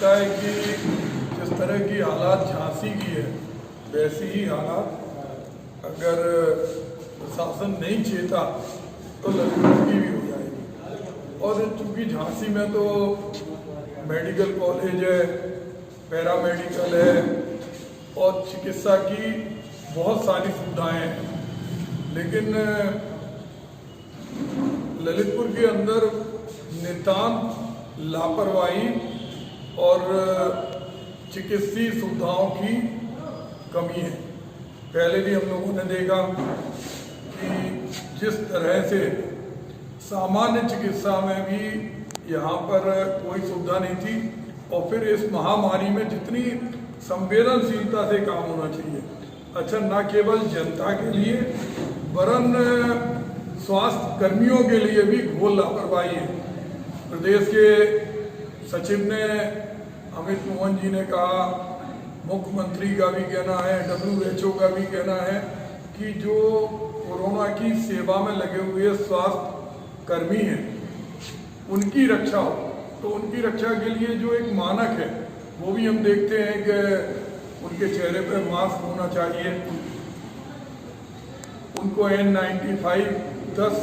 लगता है कि जिस तरह की हालात झांसी की है वैसी ही हालात अगर प्रशासन नहीं चेता तो लखनऊ की भी हो जाएगी। और चूँकि झांसी में तो मेडिकल कॉलेज है, पैरामेडिकल है और चिकित्सा की बहुत सारी सुविधाएं हैं, लेकिन ललितपुर के अंदर नितांत लापरवाही और चिकित्सीय सुविधाओं की कमी है। पहले भी हम लोगों ने देखा कि जिस तरह से सामान्य चिकित्सा में भी यहाँ पर कोई सुविधा नहीं थी, और फिर इस महामारी में जितनी संवेदनशीलता से काम होना चाहिए, अच्छा न केवल जनता के लिए वरन स्वास्थ्य कर्मियों के लिए भी घोर लापरवाही है। प्रदेश के सचिव ने, अमित मोहन जी ने कहा, मुख्यमंत्री का भी कहना है, WHO का भी कहना है कि जो कोरोना की सेवा में लगे हुए स्वास्थ्य कर्मी हैं उनकी रक्षा हो। तो उनकी रक्षा के लिए जो एक मानक है वो भी हम देखते हैं कि उनके चेहरे पर मास्क होना चाहिए, उनको N95 10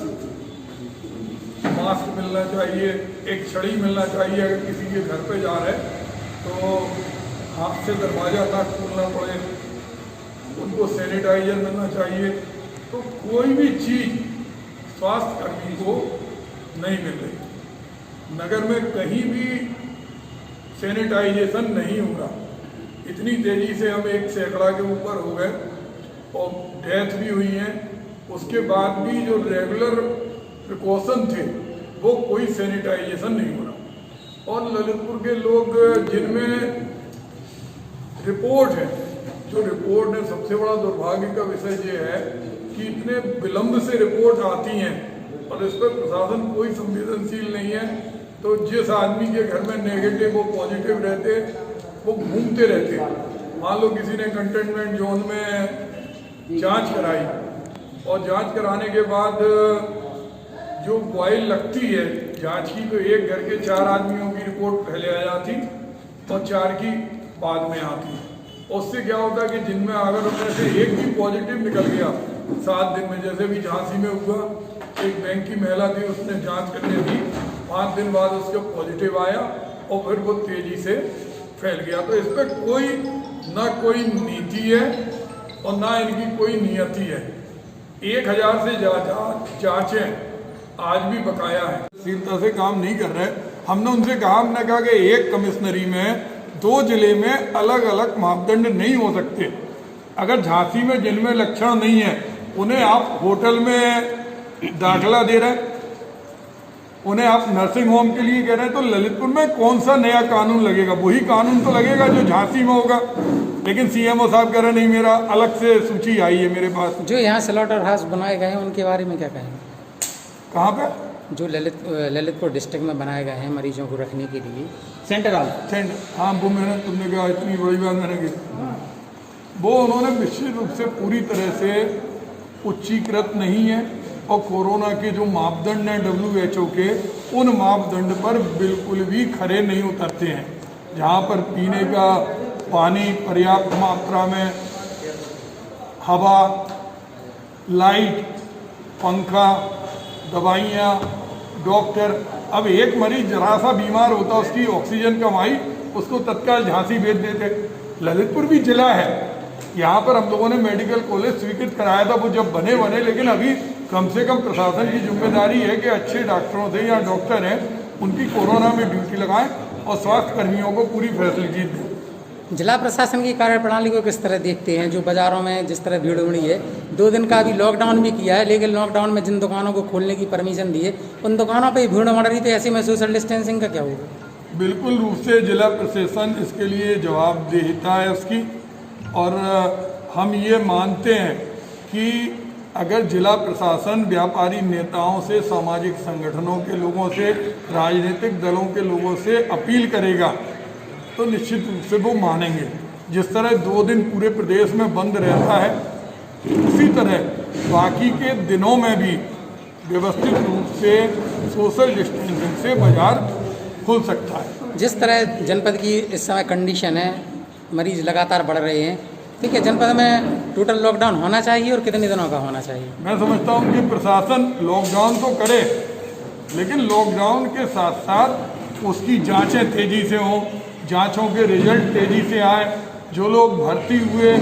मास्क मिलना चाहिए, एक छड़ी मिलना चाहिए अगर किसी के घर पे जा रहे तो हाथ से दरवाजा ना खोलना पड़े, उनको सैनिटाइजर मिलना चाहिए। तो कोई भी चीज़ स्वास्थ्य कर्मी को नहीं मिल रही। नगर में कहीं भी सैनिटाइजेशन नहीं हो रहा। इतनी तेज़ी से हम 1 सैकड़ा के ऊपर हो गए और डेथ भी हुई हैं, उसके बाद भी जो रेगुलर प्रिकॉशन थे वो कोई सैनिटाइजेशन नहीं हो रहा। और ललितपुर के लोग जिनमें रिपोर्ट है, जो रिपोर्ट है, सबसे बड़ा दुर्भाग्य का विषय ये है कि इतने विलंब से रिपोर्ट आती हैं और इस पर प्रशासन कोई संवेदनशील नहीं है। तो जिस आदमी के घर में नेगेटिव वो पॉजिटिव रहते वो घूमते रहते। मान लो किसी ने कंटेनमेंट जोन में जांच कराई और जांच कराने के बाद जो बॉयल लगती है जांच की, तो एक घर के 4 आदमियों की रिपोर्ट पहले आ जाती और 4 की बाद में आती। उससे क्या होता है कि जिनमें अगर उनमें से एक भी पॉजिटिव निकल गया 7 दिन में, जैसे भी झांसी में हुआ, एक बैंक की महिला थी, उसने जांच करने दी, 5 दिन बाद उसका पॉजिटिव आया और फिर वो तेजी से फैल गया। तो इस पर कोई ना कोई नीति है और ना इनकी कोई नियति है। 1000 से ज़्यादा जांचें आज भी बकाया है, शीलता से काम नहीं कर रहे। हमने उनसे कहा, हमने कहा कि एक कमिश्नरी में 2 जिले में अलग अलग मापदंड नहीं हो सकते। अगर झांसी में जिनमें लक्षण नहीं है उन्हें आप होटल में दाखिला दे रहे हैं, उन्हें आप नर्सिंग होम के लिए कह रहे हैं, तो ललितपुर में कौन सा नया कानून लगेगा? वही कानून तो लगेगा जो झांसी में होगा। लेकिन CMO साहब कह रहे नहीं, मेरा अलग से सूची आई है मेरे पास। जो यहाँ स्लॉटर हाउस बनाए गए हैं उनके बारे में क्या कहेंगे? कहाँ पे? जो ललितपुर डिस्ट्रिक्ट में बनाए गए हैं मरीजों को रखने के लिए सेंटर। हाँ, वो मैंने, तुमने कहा इतनी बड़ी बात मैंने की, वो उन्होंने निश्चित रूप से पूरी तरह से उच्चीकृत नहीं है और कोरोना के जो मापदंड हैं WHO के, उन मापदंड पर बिल्कुल भी खरे नहीं उतरते हैं। जहाँ पर पीने का पानी पर्याप्त मात्रा में, हवा, लाइट, पंखा, दवाइयाँ, डॉक्टर। अब एक मरीज जरा सा बीमार होता, उसकी ऑक्सीजन कम आई, उसको तत्काल झांसी भेज देते। ललितपुर भी जिला है, यहाँ पर हम लोगों ने मेडिकल कॉलेज स्वीकृत कराया था, वो जब बने, लेकिन अभी कम से कम प्रशासन की जिम्मेदारी है कि अच्छे डॉक्टरों से या डॉक्टर हैं उनकी कोरोना में ड्यूटी लगाएं और स्वास्थ्य कर्मियों को पूरी फैसिलिटी दें। जिला प्रशासन की कार्यप्रणाली को किस तरह देखते हैं? जो बाजारों में जिस तरह भीड़ उमड़ी है, 2 दिन का अभी लॉकडाउन भी किया है, लेकिन लॉकडाउन में जिन दुकानों को खोलने की परमिशन दी है उन दुकानों पर भीड़ उमड़ रही थी, ऐसे में सोशल डिस्टेंसिंग का क्या होगा? बिल्कुल रूप से जिला प्रशासन इसके लिए जवाबदेहिता है उसकी, और हम ये मानते हैं कि अगर जिला प्रशासन व्यापारी नेताओं से, सामाजिक संगठनों के लोगों से, राजनीतिक दलों के लोगों से अपील करेगा तो निश्चित रूप से वो मानेंगे। जिस तरह 2 दिन पूरे प्रदेश में बंद रहता है, उसी तरह बाकी के दिनों में भी व्यवस्थित रूप से सोशल डिस्टेंसिंग से बाजार खुल सकता है। जिस तरह जनपद की इस समय कंडीशन है, मरीज लगातार बढ़ रहे हैं, ठीक है, जनपद में टोटल लॉकडाउन होना चाहिए और कितने दिनों का होना चाहिए? मैं समझता हूँ कि प्रशासन लॉकडाउन तो करे, लेकिन लॉकडाउन के साथ साथ उसकी जांचें तेजी से हों, जांचों के रिजल्ट तेजी से आए। जो लोग भर्ती हुए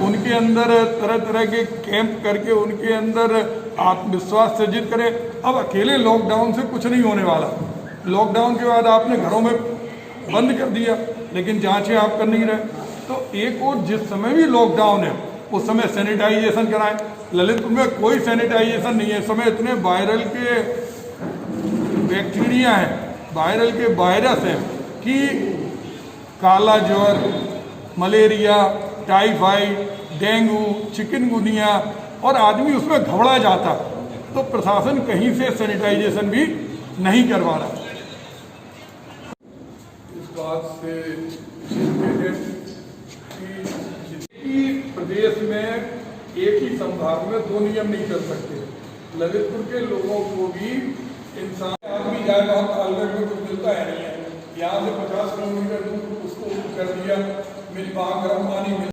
उनके अंदर तरह तरह के कैंप करके उनके अंदर आत्मविश्वास सृजित करें। अब अकेले लॉकडाउन से कुछ नहीं होने वाला। लॉकडाउन के बाद आपने घरों में बंद कर दिया, लेकिन जांचें आप कर नहीं रहे। तो एक और जिस समय भी लॉकडाउन है उस समय सैनिटाइजेशन कराएं। ललितपुर में कोई सैनिटाइजेशन नहीं है। इस समय इतने वायरल के बैक्टीरिया हैं, वायरल के वायरस हैं कि काला ज्वर, मलेरिया, टाइफाइड, डेंगू, चिकनगुनिया, और आदमी उसमें घबरा जाता। तो प्रशासन कहीं से सैनिटाइजेशन भी नहीं करवा रहा। इस बात से कि प्रदेश में एक ही संभाग में दो नियम नहीं चल सकते। ललितपुर के लोगों को भी इंसान आदमी जाए वहाँ कालगढ़ में कुछ मिलता है नहीं है, यहाँ से 50 किलोमीटर दूर उसको कर दिया, मिल वहाँ गर्म पानी मिल